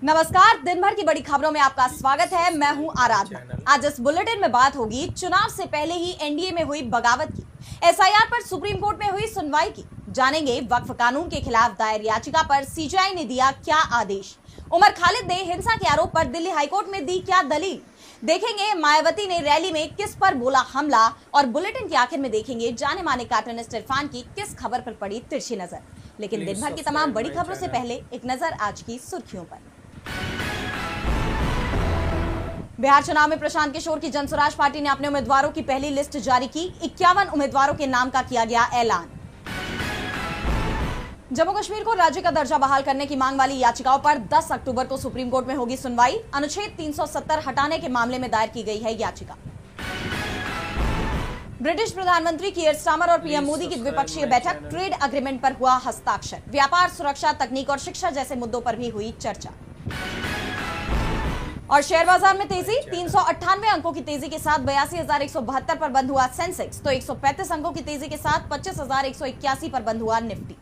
नमस्कार, दिन भर की बड़ी खबरों में आपका स्वागत है। मैं हूं आराधना। आज इस बुलेटिन में बात होगी चुनाव से पहले ही एनडीए में हुई बगावत की, एसआईआर पर सुप्रीम कोर्ट में हुई सुनवाई की, जानेंगे वक्फ कानून के खिलाफ दायर याचिका पर सीजेआई ने दिया क्या आदेश, उमर खालिद ने हिंसा के आरोप पर दिल्ली हाईकोर्ट में दी क्या दलील, देखेंगे मायावती ने रैली में किस पर बोला हमला, और बुलेटिन के आखिर में देखेंगे जाने माने कार्टूनिस्ट इरफान की किस खबर पर पड़ी तिरछी नजर। लेकिन दिन भर की तमाम बड़ी खबरों से पहले एक नजर आज की सुर्खियों पर। बिहार चुनाव में प्रशांत किशोर की जनसुराज पार्टी ने अपने उम्मीदवारों की पहली लिस्ट जारी की। 51 उम्मीदवारों के नाम का किया गया ऐलान। जम्मू कश्मीर को राज्य का दर्जा बहाल करने की मांग वाली याचिकाओं पर 10 अक्टूबर को सुप्रीम कोर्ट में होगी सुनवाई। अनुच्छेद 370 हटाने के मामले में दायर की गई है याचिका। ब्रिटिश प्रधानमंत्री कीयर स्टारमर और पीएम मोदी की द्विपक्षीय बैठक, ट्रेड एग्रीमेंट पर हुआ हस्ताक्षर। व्यापार, सुरक्षा, तकनीक और शिक्षा जैसे मुद्दों पर भी हुई चर्चा। और शेयर बाजार में तेजी, 398 अंकों की तेजी के साथ 82,172 पर बंद हुआ सेंसेक्स, तो 135 अंकों की तेजी के साथ 25,181 पर बंद हुआ निफ्टी।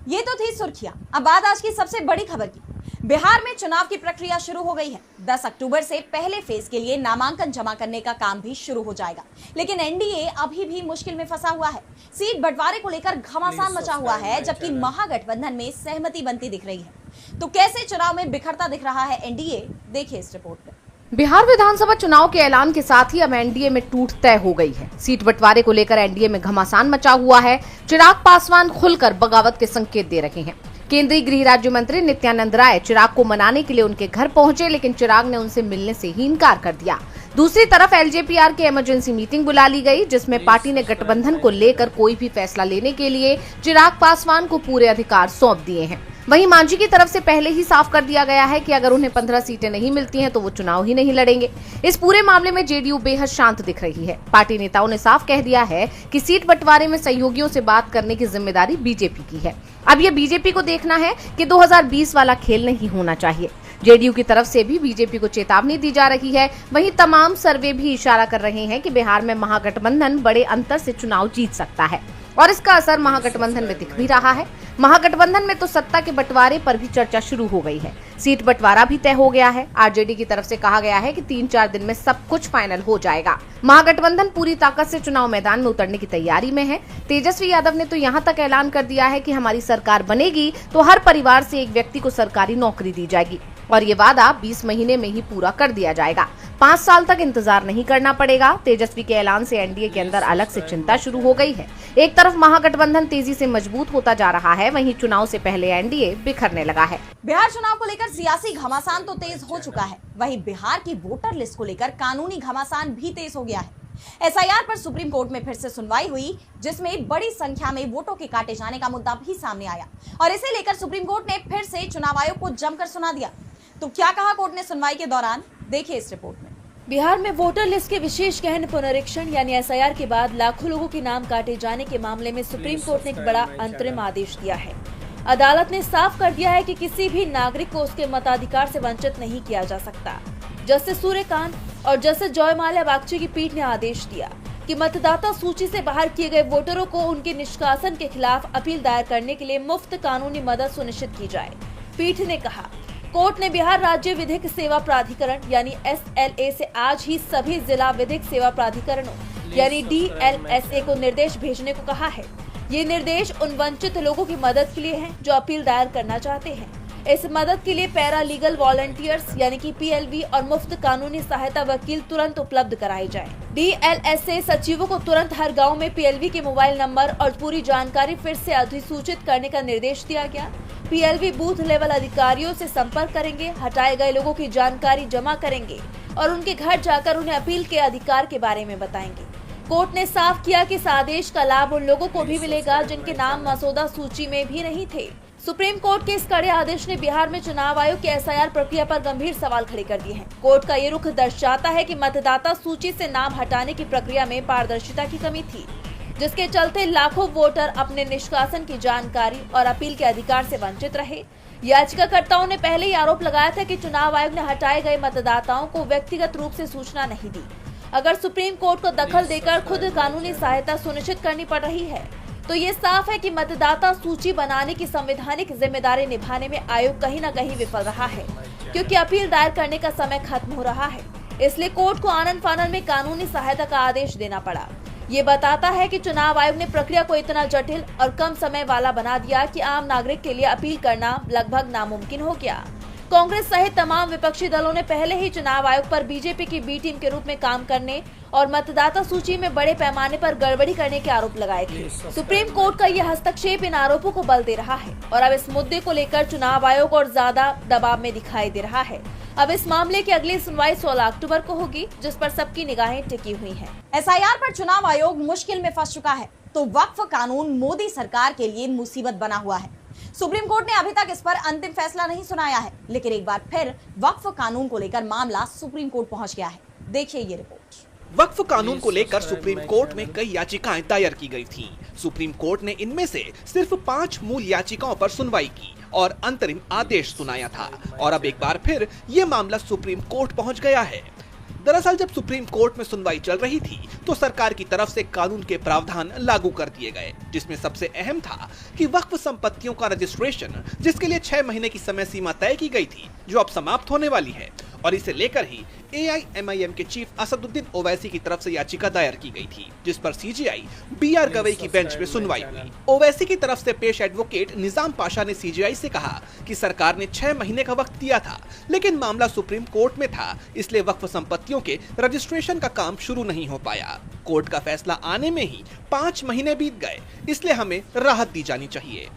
ये तो थी सुर्खियां। अब बात आज की सबसे बड़ी खबर की। बिहार में चुनाव की प्रक्रिया शुरू हो गई है। 10 अक्टूबर से पहले फेज के लिए नामांकन जमा करने का काम भी शुरू हो जाएगा। लेकिन एनडीए अभी भी मुश्किल में फंसा हुआ है। सीट बंटवारे को लेकर घमासान मचा हुआ है, जबकि महागठबंधन में सहमति बनती दिख रही है। तो कैसे चुनाव में बिखरता दिख रहा है एनडीए, देखिए इस रिपोर्ट में। बिहार विधानसभा चुनाव के ऐलान के साथ ही अब एनडीए में टूट तय हो गई है। सीट बंटवारे को लेकर एनडीए में घमासान मचा हुआ है। चिराग पासवान खुलकर बगावत के संकेत दे रहे हैं। केंद्रीय गृह राज्य मंत्री नित्यानंद राय चिराग को मनाने के लिए उनके घर पहुंचे, लेकिन चिराग ने उनसे मिलने से ही इनकार कर दिया। दूसरी तरफ एलजेपीआर की इमरजेंसी मीटिंग बुला ली गई, जिसमें पार्टी ने गठबंधन को लेकर कोई भी फैसला लेने के लिए चिराग पासवान को पूरे अधिकार सौंप दिए हैं। वहीं मांझी की तरफ से पहले ही साफ कर दिया गया है कि अगर उन्हें 15 सीटें नहीं मिलती हैं तो वो चुनाव ही नहीं लड़ेंगे। इस पूरे मामले में जेडीयू बेहद शांत दिख रही है। पार्टी नेताओं ने साफ कह दिया है कि सीट बंटवारे में सहयोगियों से बात करने की जिम्मेदारी बीजेपी की है। अब ये बीजेपी को देखना है कि 2020 वाला खेल नहीं होना चाहिए। जेडीयू की तरफ से भी बीजेपी को चेतावनी दी जा रही है। वहीं तमाम सर्वे भी इशारा कर रहे हैं कि बिहार में महागठबंधन बड़े अंतर से चुनाव जीत सकता है, और इसका असर महागठबंधन में दिख भी रहा है। महागठबंधन में तो सत्ता के बंटवारे पर भी चर्चा शुरू हो गई है। सीट बंटवारा भी तय हो गया है। आरजेडी की तरफ से कहा गया है कि 3-4 दिन में सब कुछ फाइनल हो जाएगा। महागठबंधन पूरी ताकत से चुनाव मैदान में उतरने की तैयारी में है। तेजस्वी यादव ने तो यहां तक ऐलान कर दिया है कि हमारी सरकार बनेगी तो हर परिवार से एक व्यक्ति को सरकारी नौकरी दी जाएगी, और ये वादा 20 महीने में ही पूरा कर दिया जाएगा। 5 साल तक इंतजार नहीं करना पड़ेगा। तेजस्वी के ऐलान से एनडीए के अंदर अलग से चिंता शुरू हो गई है। एक तरफ महागठबंधन तेजी से मजबूत होता जा रहा है, वहीं चुनाव से पहले एनडीए बिखरने लगा है। बिहार चुनाव को लेकर सियासी घमासान तो तेज हो चुका है, वहीं बिहार की वोटर लिस्ट को लेकर कानूनी घमासान भी तेज हो गया है। एसआईआर पर सुप्रीम कोर्ट में फिर से सुनवाई हुई, जिसमें बड़ी संख्या में वोटों के काटे जाने का मुद्दा भी सामने आया, और इसे लेकर सुप्रीम कोर्ट ने फिर से चुनाव आयोग को जमकर सुना दिया। तो क्या कहा कोर्ट ने सुनवाई के दौरान, देखिए इस रिपोर्ट में। बिहार में वोटर लिस्ट के विशेष गहन पुनरीक्षण यानी एसआईआर के बाद लाखों लोगों के नाम काटे जाने के मामले में सुप्रीम कोर्ट ने एक बड़ा अंतरिम आदेश दिया है। अदालत ने साफ कर दिया है कि किसी भी नागरिक को उसके मताधिकार से वंचित नहीं किया जा सकता। जस्टिस सूर्यकांत और जस्टिस जयमाल्या बागची की पीठ ने आदेश दिया कि मतदाता सूची से बाहर किए गए वोटरों को उनके निष्कासन के खिलाफ अपील दायर करने के लिए मुफ्त कानूनी मदद सुनिश्चित की जाए। पीठ ने कहा, कोर्ट ने बिहार राज्य विधिक सेवा प्राधिकरण यानी एसएलए से आज ही सभी जिला विधिक सेवा प्राधिकरणों यानी डीएलएसए को निर्देश भेजने को कहा है। ये निर्देश उन वंचित लोगों की मदद के लिए हैं जो अपील दायर करना चाहते हैं। इस मदद के लिए पैरा लीगल वॉलंटियर्स यानी कि पीएलवी और मुफ्त कानूनी सहायता वकील तुरंत उपलब्ध कराए जाए। डीएलएसए सचिवों को तुरंत हर गाँव में पीएलवी के मोबाइल नंबर और पूरी जानकारी फिर से अधिसूचित करने का निर्देश दिया गया। पीएलवी बूथ लेवल अधिकारियों से संपर्क करेंगे, हटाए गए लोगों की जानकारी जमा करेंगे और उनके घर जाकर उन्हें अपील के अधिकार के बारे में बताएंगे। कोर्ट ने साफ किया कि इस आदेश का लाभ उन लोगों को भी मिलेगा जिनके नाम मसौदा सूची में भी नहीं थे। सुप्रीम कोर्ट के इस कड़े आदेश ने बिहार में चुनाव आयोग की एसआईआर प्रक्रिया पर गंभीर सवाल खड़े कर दिए हैं। कोर्ट का ये रुख दर्शाता है कि मतदाता सूची से नाम हटाने की प्रक्रिया में पारदर्शिता की कमी थी, जिसके चलते लाखों वोटर अपने निष्कासन की जानकारी और अपील के अधिकार से वंचित रहे। याचिकाकर्ताओं ने पहले ही आरोप लगाया था कि चुनाव आयोग ने हटाए गए मतदाताओं को व्यक्तिगत रूप से सूचना नहीं दी। अगर सुप्रीम कोर्ट को दखल देकर खुद कानूनी सहायता सुनिश्चित करनी पड़ रही है तो ये साफ है कि मतदाता सूची बनाने की संवैधानिक जिम्मेदारी निभाने में आयोग कहीं न कहीं विफल रहा है, क्योंकि अपील दायर करने का समय खत्म हो रहा है। इसलिए कोर्ट को आनन फानन में कानूनी सहायता का आदेश देना पड़ा। ये बताता है कि चुनाव आयोग ने प्रक्रिया को इतना जटिल और कम समय वाला बना दिया कि आम नागरिक के लिए अपील करना लगभग नामुमकिन हो गया। कांग्रेस सहित तमाम विपक्षी दलों ने पहले ही चुनाव आयोग पर बीजेपी की बी टीम के रूप में काम करने और मतदाता सूची में बड़े पैमाने पर गड़बड़ी करने के आरोप लगाए थे। सुप्रीम कोर्ट का यह हस्तक्षेप इन आरोपों को बल दे रहा है और अब इस मुद्दे को लेकर चुनाव आयोग और ज्यादा दबाव में दिखाई दे रहा है। अब इस मामले की अगली सुनवाई 16 अक्टूबर को होगी, जिस पर सबकी निगाहें टिकी हुई हैं। एसआईआर पर चुनाव आयोग मुश्किल में फंस चुका है तो वक्फ कानून मोदी सरकार के लिए मुसीबत बना हुआ है। सुप्रीम कोर्ट ने अभी तक इस पर अंतिम फैसला नहीं सुनाया है, लेकिन एक बार फिर वक्फ कानून को लेकर मामला सुप्रीम कोर्ट पहुंच गया है। देखिए ये रिपोर्ट। वक्फ कानून को लेकर सुप्रीम कोर्ट में कई याचिकाएं दायर की गई थीं। सुप्रीम कोर्ट ने इनमें से सिर्फ 5 मूल याचिकाओं पर सुनवाई की और अंतरिम आदेश सुनाया था और अब एक बार फिर ये मामला सुप्रीम कोर्ट पहुंच गया है। दरअसल जब सुप्रीम कोर्ट में सुनवाई चल रही थी तो सरकार की तरफ से कानून के प्रावधान लागू कर दिए गए, जिसमें सबसे अहम था कि वक्फ संपत्तियों का रजिस्ट्रेशन, जिसके लिए 6 महीने की समय सीमा तय की गई थी, जो अब समाप्त होने वाली है और इसे लेकर ही AIMIM के चीफ असदुद्दीन ओवैसी की तरफ से याचिका दायर की गई थी, जिस पर CJI BR गवई की बेंच में सुनवाई हुई। ओवैसी की तरफ से पेश एडवोकेट निजाम पाशा ने CJI से कहा कि सरकार ने 6 महीने का वक्त दिया था, लेकिन मामला सुप्रीम कोर्ट में था, इसलिए वक्फ संपत्तियों के रजिस्ट्रेशन का काम शुरू नहीं हो पाया। कोर्ट का फैसला आने में ही 5 महीने बीत गए, इसलिए हमें राहत दी जानी चाहिए।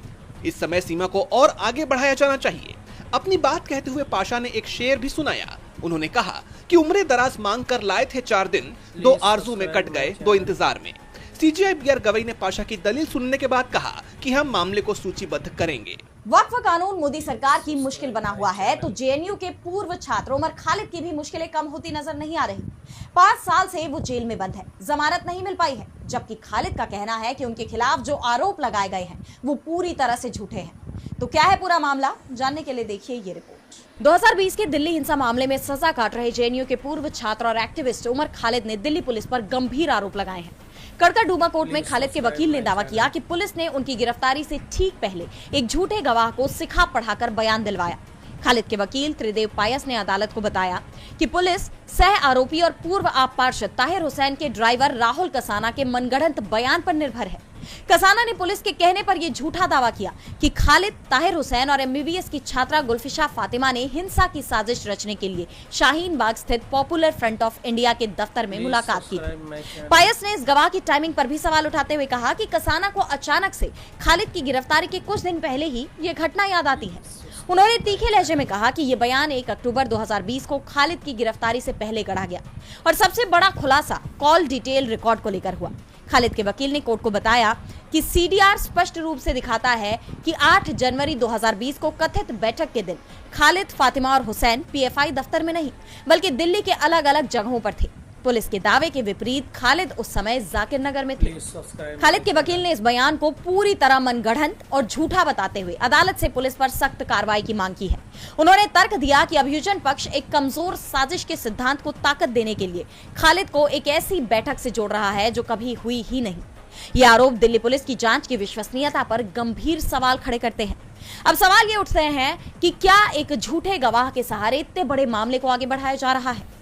इस समय सीमा को और आगे बढ़ाया जाना चाहिए। अपनी बात कहते हुए पाशा ने एक शेर भी सुनाया। उन्होंने कहा कि उम्र दराज मांग कर लाए थे 4 दिन, 2 आरजू में कट गए 2 इंतजार में। CJI BR गवई ने पाशा की दलील सुनने के बाद कहा कि हम मामले को सूचीबद्ध करेंगे। वक्फ कानून मोदी सरकार की मुश्किल बना हुआ है तो JNU के पूर्व छात्र उमर खालिद की भी मुश्किलें कम होती नजर नहीं आ रही। 5 साल से वो जेल में बंद है, जमानत नहीं मिल पाई है, जबकि खालिद का कहना है कि उनके खिलाफ जो आरोप लगाए गए हैं वो पूरी तरह से झूठे हैं। तो क्या है पूरा मामला, जानने के लिए देखिए ये रिपोर्ट। 2020 के दिल्ली हिंसा मामले में सजा काट रहे JNU के पूर्व छात्र और एक्टिविस्ट उमर खालिद ने दिल्ली पुलिस पर गंभीर आरोप लगाए हैं। कड़कड़डूमा कोर्ट में खालिद के वकील ने दावा किया कि पुलिस ने उनकी गिरफ्तारी से ठीक पहले एक झूठे गवाह को सिखा पढ़ाकर बयान दिलवाया। खालिद के वकील त्रिदेव पायस ने अदालत को बताया कि पुलिस सह आरोपी और पूर्व आप पार्षद ताहिर हुसैन के ड्राइवर राहुल कसाना के मनगढ़ंत बयान पर निर्भर है। कसाना ने पुलिस के कहने पर यह झूठा दावा किया कि खालिद, ताहिर हुसैन और MBBS की छात्रा गुलफिशा फातिमा ने हिंसा की साजिश रचने के लिए शाहीन बाग स्थित पॉपुलर फ्रंट ऑफ इंडिया के दफ्तर में मुलाकात की थी। पायस ने इस गवाह की टाइमिंग पर भी सवाल उठाते हुए कहा कि कसाना को अचानक से खालिद की गिरफ्तारी के कुछ दिन पहले ही ये घटना याद आती है। उन्होंने तीखे लहजे में कहा कि ये बयान 1 अक्टूबर 2020 को खालिद की गिरफ्तारी से पहले गढ़ा गया और सबसे बड़ा खुलासा कॉल डिटेल रिकॉर्ड को लेकर हुआ। खालिद के वकील ने कोर्ट को बताया कि CDR स्पष्ट रूप से दिखाता है कि 8 जनवरी 2020 को कथित बैठक के दिन खालिद, फातिमा और हुसैन PFI दफ्तर में नहीं बल्कि दिल्ली के अलग अलग जगहों पर थे। पुलिस के दावे के विपरीत खालिद उस समय जाकिर नगर में थे। खालिद के वकील ने इस बयान को पूरी तरह मनगढ़ंत और झूठा बताते हुए अदालत से पुलिस पर सख्त कार्रवाई की मांग की है। उन्होंने तर्क दिया कि अभियोजन पक्ष एक कमजोर साजिश के सिद्धांत को ताकत देने के लिए खालिद को एक ऐसी बैठक से जोड़ रहा है जो कभी हुई ही नहीं। ये आरोप दिल्ली पुलिस की जांच की विश्वसनीयता पर गंभीर सवाल खड़े करते हैं। अब सवाल ये उठते हैं कि क्या एक झूठे गवाह के सहारे इतने बड़े मामले को आगे बढ़ाया जा रहा है।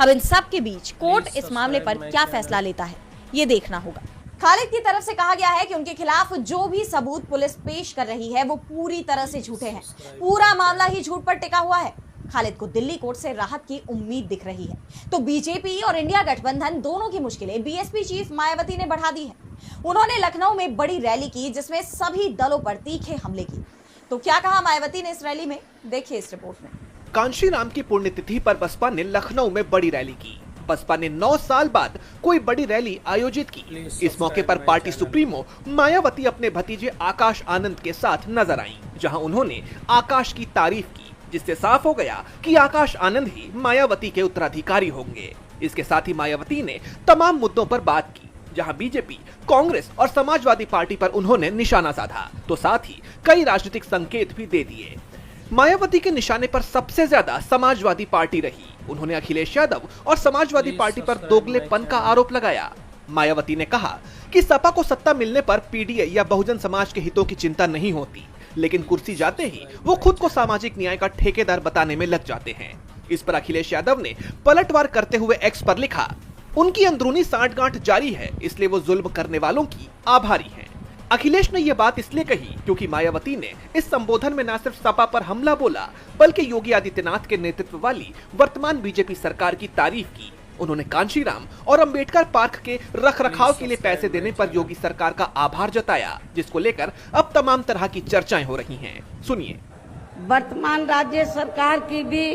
अब इन सब के बीच कोर्ट इस मामले पर क्या फैसला लेता है, ये देखना होगा। खालिद की तरफ से कहा गया है कि उनके खिलाफ जो भी सबूत पुलिस पेश कर रही है वो पूरी तरह से झूठे हैं। पूरा मामला ही झूठ पर टिका हुआ है। खालिद को दिल्ली कोर्ट से राहत की उम्मीद दिख रही है तो बीजेपी और इंडिया गठबंधन दोनों की मुश्किलें BSP चीफ मायावती ने बढ़ा दी है। उन्होंने लखनऊ में बड़ी रैली की जिसमें सभी दलों पर तीखे हमले की। तो क्या कहा मायावती ने इस रैली में, देखिए इस रिपोर्ट में। कांशी राम की पुण्यतिथि पर बसपा ने लखनऊ में बड़ी रैली की। बसपा ने 9 साल बाद कोई बड़ी रैली आयोजित की। इस मौके पर पार्टी सुप्रीमो मायावती अपने भतीजे आकाश आनंद के साथ नजर आईं, जहां उन्होंने आकाश की तारीफ की, जिससे साफ हो गया कि आकाश आनंद ही मायावती के उत्तराधिकारी होंगे। इसके साथ ही मायावती ने तमाम मुद्दों पर बात की, जहां बीजेपी, कांग्रेस और समाजवादी पार्टी पर उन्होंने निशाना साधा, तो साथ ही कई राजनीतिक संकेत भी दे दिए। मायावती के निशाने पर सबसे ज्यादा समाजवादी पार्टी रही। उन्होंने अखिलेश यादव और समाजवादी पार्टी पर दोगलेपन का आरोप लगाया। मायावती ने कहा कि सपा को सत्ता मिलने पर पीडीए या बहुजन समाज के हितों की चिंता नहीं होती, लेकिन कुर्सी जाते ही वो खुद को सामाजिक न्याय का ठेकेदार बताने में लग जाते हैं। इस पर अखिलेश यादव ने पलटवार करते हुए एक्स पर लिखा, उनकी अंदरूनी सांठगांठ जारी है, इसलिए वो जुल्म करने वालों की आभारी हैं। अखिलेश ने यह बात इसलिए कही क्योंकि मायावती ने इस संबोधन में न सिर्फ सपा पर हमला बोला, बल्कि योगी आदित्यनाथ के नेतृत्व वाली वर्तमान बीजेपी सरकार की तारीफ की। उन्होंने कांशीराम और अंबेडकर पार्क के रखरखाव के लिए पैसे देने पर योगी सरकार का आभार जताया, जिसको लेकर अब तमाम तरह की चर्चाएं हो रही हैं। सुनिए। वर्तमान राज्य सरकार की भी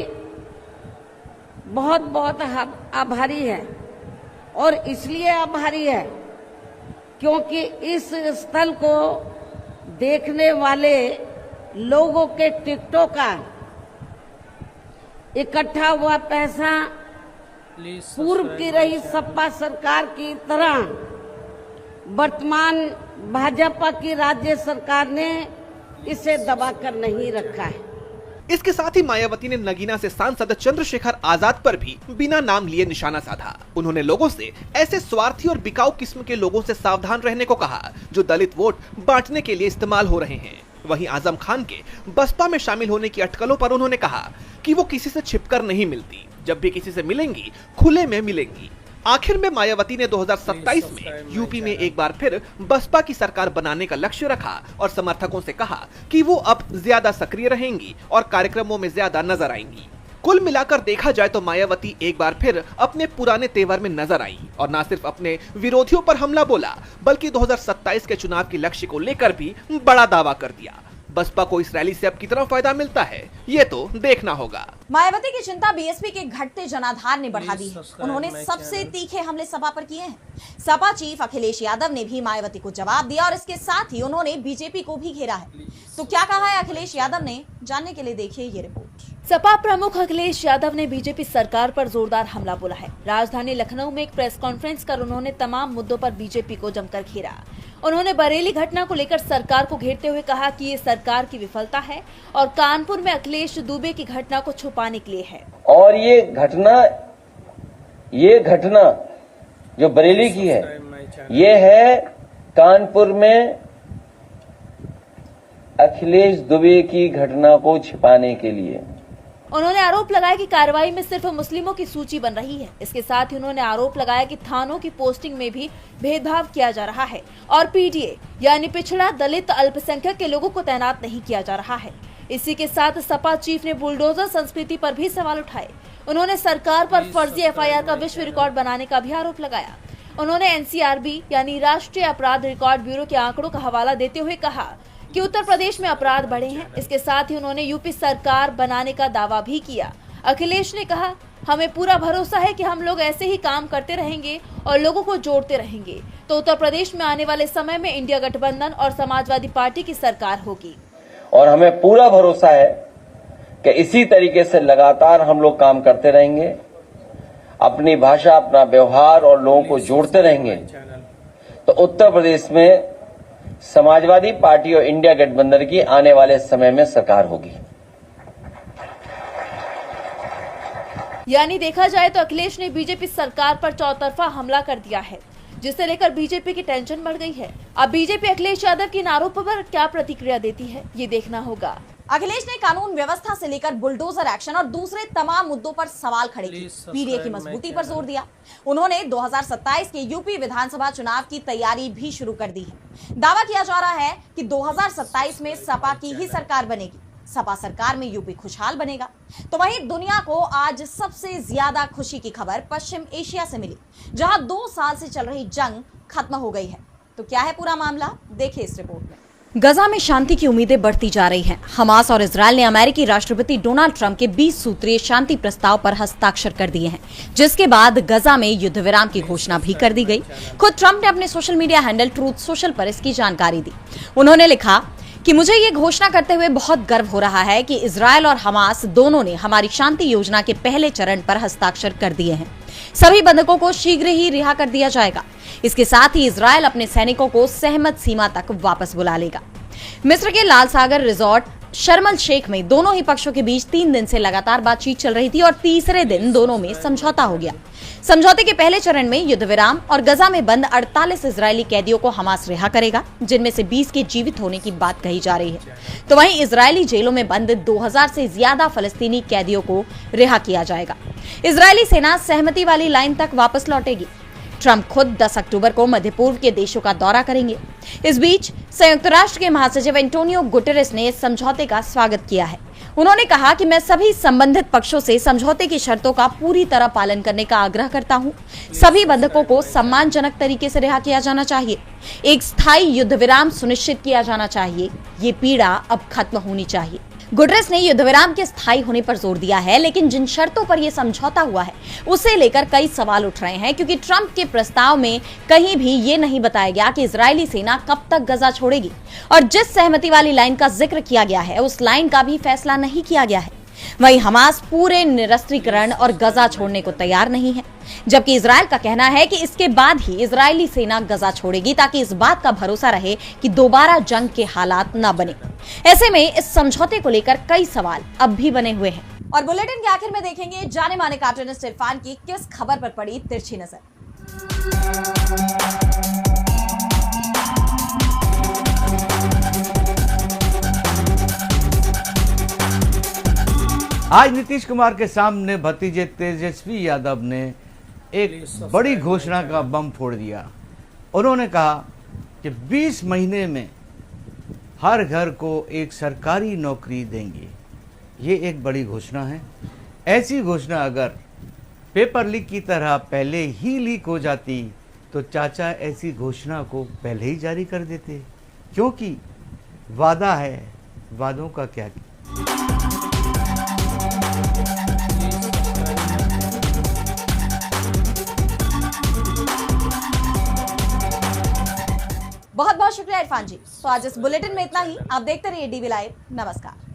बहुत बहुत आभारी है, और इसलिए आभारी है क्योंकि इस स्थल को देखने वाले लोगों के टिकटों का इकट्ठा हुआ पैसा पूर्व की रही सपा सरकार की तरह वर्तमान भाजपा की राज्य सरकार ने इसे दबाकर नहीं रखा है। इसके साथ ही मायावती ने नगीना से सांसद चंद्रशेखर आजाद पर भी बिना नाम लिए निशाना साधा। उन्होंने लोगों से ऐसे स्वार्थी और बिकाऊ किस्म के लोगों से सावधान रहने को कहा जो दलित वोट बांटने के लिए इस्तेमाल हो रहे हैं। वहीं आजम खान के बसपा में शामिल होने की अटकलों पर उन्होंने कहा कि वो किसी से छिपकर नहीं मिलती, जब भी किसी से मिलेंगी खुले में मिलेंगी। आखिर में मायावती ने 2027 में यूपी में एक बार फिर बसपा की सरकार बनाने का लक्ष्य रखा और समर्थकों से कहा कि वो अब ज्यादा सक्रिय रहेंगी और कार्यक्रमों में ज्यादा नजर आएंगी। कुल मिलाकर देखा जाए तो मायावती एक बार फिर अपने पुराने तेवर में नजर आई और न सिर्फ अपने विरोधियों पर हमला बोला, बल्कि 2027 के चुनाव के लक्ष्य को लेकर भी बड़ा दावा कर दिया। बसपा को इस रैली से अब कितना फायदा मिलता है, ये तो देखना होगा। मायावती की चिंता बीएसपी के घटते जनाधार ने बढ़ा दी है। उन्होंने सबसे तीखे हमले सपा पर किए हैं। सपा चीफ अखिलेश यादव ने भी मायावती को जवाब दिया और इसके साथ ही उन्होंने बीजेपी को भी घेरा है। तो क्या कहा है अखिलेश यादव ने, जानने के लिए देखिए ये रिपोर्ट। सपा प्रमुख अखिलेश यादव ने बीजेपी सरकार पर जोरदार हमला बोला है। राजधानी लखनऊ में एक प्रेस कॉन्फ्रेंस कर उन्होंने तमाम मुद्दों पर बीजेपी को जमकर घेरा। उन्होंने बरेली घटना को लेकर सरकार को घेरते हुए कहा कि ये सरकार की विफलता है और कानपुर में अखिलेश दुबे की घटना को छुपाने के लिए है। और ये घटना जो बरेली की है, ये है कानपुर में अखिलेश दुबे की घटना को छिपाने के लिए। उन्होंने आरोप लगाया कि कार्रवाई में सिर्फ मुस्लिमों की सूची बन रही है। इसके साथ ही उन्होंने आरोप लगाया कि थानों की पोस्टिंग में भी भेदभाव किया जा रहा है और पीडीए यानी पिछड़ा, दलित, अल्पसंख्यक के लोगों को तैनात नहीं किया जा रहा है। इसी के साथ सपा चीफ ने बुलडोजर संस्कृति पर भी सवाल उठाए। उन्होंने सरकार पर फर्जी एफआईआर का विश्व रिकॉर्ड बनाने का भी आरोप लगाया। उन्होंने एनसीआरबी यानी राष्ट्रीय अपराध रिकॉर्ड ब्यूरो के आंकड़ों का हवाला देते हुए कहा कि उत्तर प्रदेश में अपराध बढ़े हैं। इसके साथ ही उन्होंने यूपी सरकार बनाने का दावा भी किया। अखिलेश ने कहा, हमें पूरा भरोसा है कि हम लोग ऐसे ही काम करते रहेंगे और लोगों को जोड़ते रहेंगे तो उत्तर प्रदेश में आने वाले समय में इंडिया गठबंधन और समाजवादी पार्टी की सरकार होगी। और हमें पूरा भरोसा है कि इसी तरीके से लगातार हम लोग काम करते रहेंगे, अपनी भाषा, अपना व्यवहार और लोगों को जोड़ते रहेंगे तो उत्तर प्रदेश में समाजवादी पार्टी और इंडिया गठबंधन की आने वाले समय में सरकार होगी। यानी देखा जाए तो अखिलेश ने बीजेपी सरकार पर चौतरफा हमला कर दिया है, जिसे लेकर बीजेपी की टेंशन बढ़ गई है। अब बीजेपी अखिलेश यादव के इन आरोपों पर क्या प्रतिक्रिया देती है, ये देखना होगा। अखिलेश ने कानून व्यवस्था से लेकर बुलडोजर एक्शन और दूसरे तमाम मुद्दों पर सवाल खड़े किए। पीडीए की मजबूती पर जोर दिया। उन्होंने 2027 के यूपी विधानसभा चुनाव की तैयारी भी शुरू कर दी है। दावा किया जा रहा है कि 2027 में सपा की ही सरकार बनेगी। सपा सरकार में यूपी खुशहाल बनेगा। तो वहीं दुनिया को आज सबसे ज्यादा खुशी की खबर पश्चिम एशिया से मिली, जहां 2 साल से चल रही जंग खत्म हो गई है। तो क्या है पूरा मामला, देखिए इस रिपोर्ट में। गजा में शांति की उम्मीदें बढ़ती जा रही हैं। हमास और इजरायल ने अमेरिकी राष्ट्रपति डोनाल्ड ट्रंप के 20 सूत्रीय शांति प्रस्ताव पर हस्ताक्षर कर दिए हैं, जिसके बाद गजा में युद्ध विराम की घोषणा भी कर दी गई। खुद ट्रंप ने अपने social media handle truth social पर इसकी जानकारी दी। उन्होंने लिखा कि मुझे ये घोषणा करते हुए बहुत गर्व हो रहा है कि इजरायल और हमास दोनों ने हमारी शांति योजना के पहले चरण पर हस्ताक्षर कर दिए हैं। सभी बंधकों को शीघ्र ही रिहा कर दिया जाएगा। इसके साथ ही इजरायल अपने सैनिकों को सहमत सीमा तक वापस बुला लेगा। मिस्र के लाल सागर रिजॉर्ट शर्म अल शेख में दोनों ही पक्षों के बीच 3 दिन से लगातार बातचीत चल रही थी और तीसरे दिन दोनों में समझौता हो गया। समझौते के पहले चरण में युद्ध विराम और गजा में बंद 48 इजरायली कैदियों को हमास रिहा करेगा, जिनमें से 20 के जीवित होने की बात कही जा रही है। तो वहीं इजरायली जेलों में बंद 2000 से ज्यादा फलस्तीनी कैदियों को रिहा किया जाएगा। इजरायली सेना सहमति वाली लाइन तक वापस लौटेगी। ट्रंप खुद 10 अक्टूबर को मध्य पूर्व के देशों का दौरा करेंगे। इस बीच संयुक्त राष्ट्र के महासचिव एंटोनियो गुटेरेस ने इस समझौते का स्वागत किया है। उन्होंने कहा कि मैं सभी संबंधित पक्षों से समझौते की शर्तों का पूरी तरह पालन करने का आग्रह करता हूं। सभी बंधकों को सम्मानजनक तरीके से रिहा किया जाना चाहिए। एक स्थायी युद्ध विराम सुनिश्चित किया जाना चाहिए। ये पीड़ा अब खत्म होनी चाहिए। गुटेरेस ने युद्ध विराम के स्थायी होने पर जोर दिया है, लेकिन जिन शर्तों पर यह समझौता हुआ है उसे लेकर कई सवाल उठ रहे हैं, क्योंकि ट्रंप के प्रस्ताव में कहीं भी ये नहीं बताया गया कि इजरायली सेना कब तक गजा छोड़ेगी और जिस सहमति वाली लाइन का जिक्र किया गया है उस लाइन का भी फैसला नहीं किया गया है। वहीं हमास पूरे निरस्त्रीकरण और गजा छोड़ने को तैयार नहीं है, जबकि इजरायल का कहना है कि इसके बाद ही इजरायली सेना गजा छोड़ेगी, ताकि इस बात का भरोसा रहे कि दोबारा जंग के हालात न बने। ऐसे में इस समझौते को लेकर कई सवाल अब भी बने हुए हैं। और बुलेटिन के आखिर में देखेंगे जाने माने कार्टूनिस्ट इरफान की किस खबर पर पड़ी तिरछी नजर। आज नीतीश कुमार के सामने भतीजे तेजस्वी यादव ने एक बड़ी घोषणा का बम फोड़ दिया। उन्होंने कहा कि 20 महीने में हर घर को एक सरकारी नौकरी देंगे। ये एक बड़ी घोषणा है। ऐसी घोषणा अगर पेपर लीक की तरह पहले ही लीक हो जाती तो चाचा ऐसी घोषणा को पहले ही जारी कर देते, क्योंकि वादा है, वादों का क्या। बहुत बहुत शुक्रिया इरफान जी। तो आज इस बुलेटिन में इतना ही। आप देखते रहिए डीवी लाइव। नमस्कार।